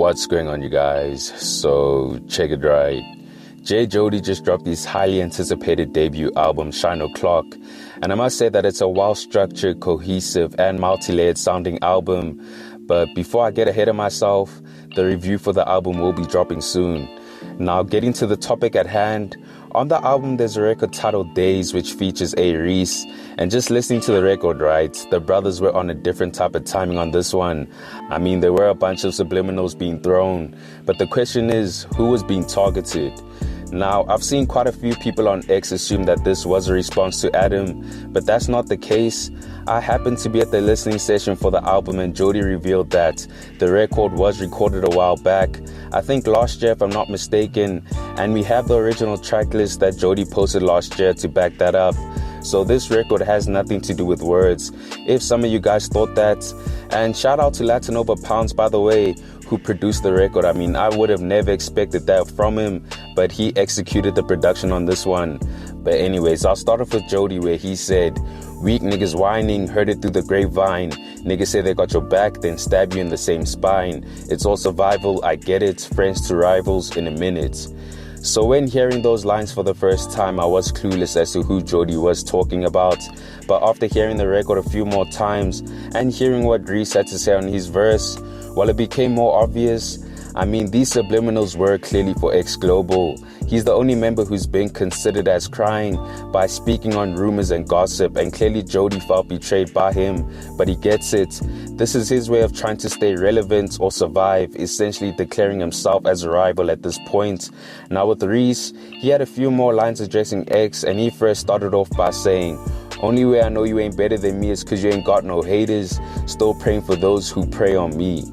What's going on, you guys? So check it right. Jody just dropped his highly anticipated debut album, Shine O'Clock, and I must say that it's a well-structured, cohesive, and multi-layered sounding album. But before I get ahead of myself, the review for the album will be dropping soon. Now, getting to the topic at hand, on the album there's a record titled Daze, which features A-Reece, and just listening to the record, right, the brothers were on a different type of timing on this one. I mean, there were a bunch of subliminals being thrown, but the question is, who was being targeted? Now, I've seen quite a few people on X assume that this was a response to Adam, but that's not the case. I happened to be at the listening session for the album, and Jody revealed that the record was recorded a while back, I think last year if I'm not mistaken, and we have the original track list that Jody posted last year to back that up. So this record has nothing to do with words, if some of you guys thought that. And shout out to Latinova Pounds, by the way, who produced the record. I mean, I would have never expected that from him, but he executed the production on this one. But anyways, I'll start off with Jody, where he said, "Weak niggas whining, heard it through the grapevine. Niggas say they got your back, then stab you in the same spine. It's all survival, I get it, friends to rivals in a minute." So when hearing those lines for the first time, I was clueless as to who Jody was talking about. But after hearing the record a few more times and hearing what Reese had to say on his verse, well, it became more obvious. I mean, these subliminals were clearly for X Global. He's the only member who's been considered as crying by speaking on rumors and gossip, and clearly Jody felt betrayed by him, but he gets it. This is his way of trying to stay relevant or survive, essentially declaring himself as a rival at this point. Now with Reese, he had a few more lines addressing X, and he first started off by saying, "Only way I know you ain't better than me is cause you ain't got no haters, still praying for those who pray on me."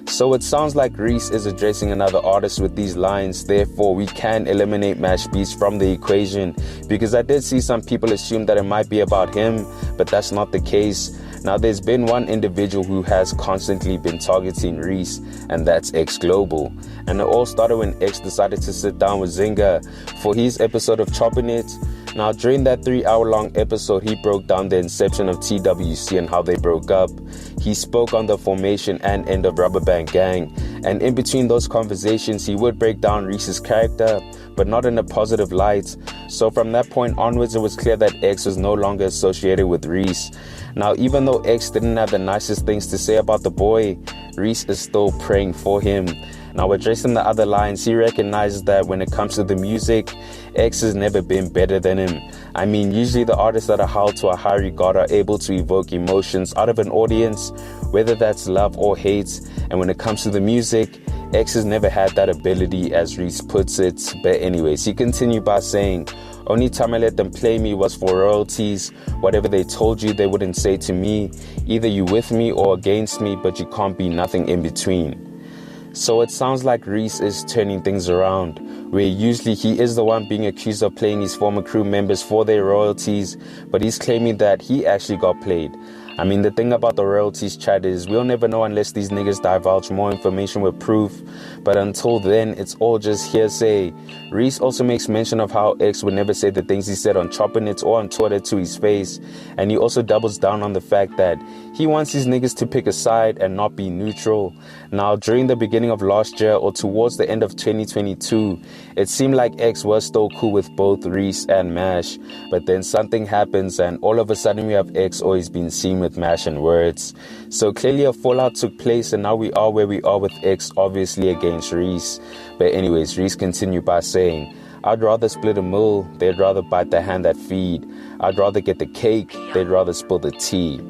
So it sounds like Reese is addressing another artist with these lines, therefore we can eliminate Mash Beats from the equation, because I did see some people assume that it might be about him, but that's not the case. Now there's been one individual who has constantly been targeting Reese, and that's X Global. And it all started when X decided to sit down with Zynga for his episode of Chopping It. Now during that 3-hour-long episode, he broke down the inception of TWC and how they broke up. He spoke on the formation and end of Rubber Band Gang, and in between those conversations he would break down Reese's character, but not in a positive light. So from that point onwards, it was clear that X was no longer associated with Reese. Now even though X didn't have the nicest things to say about the boy, Reese is still praying for him. Now addressing the other lines, he recognizes that when it comes to the music, X has never been better than him. I mean, usually the artists that are held to a high regard are able to evoke emotions out of an audience, whether that's love or hate. And when it comes to the music, X has never had that ability, as Reese puts it. But anyways, he continued by saying, "Only time I let them play me was for royalties. Whatever they told you, they wouldn't say to me. Either you with me or against me, but you can't be nothing in between." So it sounds like Reese is turning things around, where usually he is the one being accused of playing his former crew members for their royalties, but he's claiming that he actually got played. I mean, the thing about the royalties chat is we'll never know unless these niggas divulge more information with proof, but until then, it's all just hearsay. Reese also makes mention of how X would never say the things he said on Chopping It or on Twitter to his face, and he also doubles down on the fact that he wants his niggas to pick a side and not be neutral. Now, during the beginning of last year or towards the end of 2022, it seemed like X was still cool with both Reese and Mash, but then something happens and all of a sudden we have X always been seen with Mash and Words. So clearly a fallout took place, and now we are where we are with X, obviously against Reese. But anyways, Reese continued by saying, "I'd rather split a meal, they'd rather bite the hand that feed. I'd rather get the cake, they'd rather spill the tea."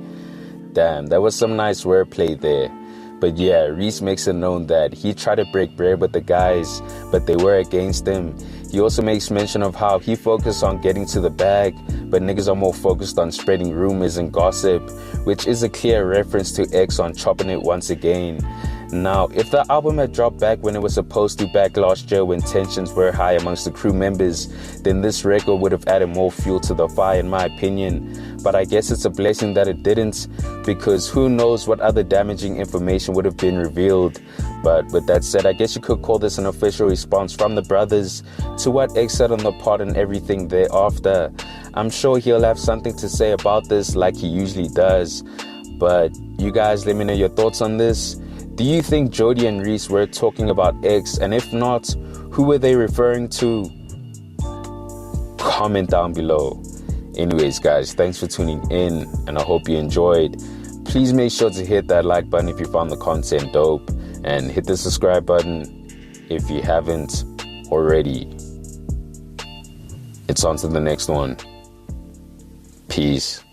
Damn, that was some nice wordplay there. But yeah, Reese makes it known that he tried to break bread with the guys, but they were against him. He also makes mention of how he focused on getting to the bag, but niggas are more focused on spreading rumors and gossip, which is a clear reference to X on Chopping It once again. Now, if the album had dropped back when it was supposed to back last year when tensions were high amongst the crew members, then this record would have added more fuel to the fire in my opinion. But I guess it's a blessing that it didn't, because who knows what other damaging information would have been revealed. But with that said, I guess you could call this an official response from the brothers to what X said on the pod and everything thereafter. I'm sure he'll have something to say about this like he usually does. But you guys, let me know your thoughts on this. Do you think Jody and Reese were talking about X? And if not, who were they referring to? Comment down below. Anyways, guys, thanks for tuning in, and I hope you enjoyed. Please make sure to hit that like button if you found the content dope, and hit the subscribe button if you haven't already. It's on to the next one. Peace.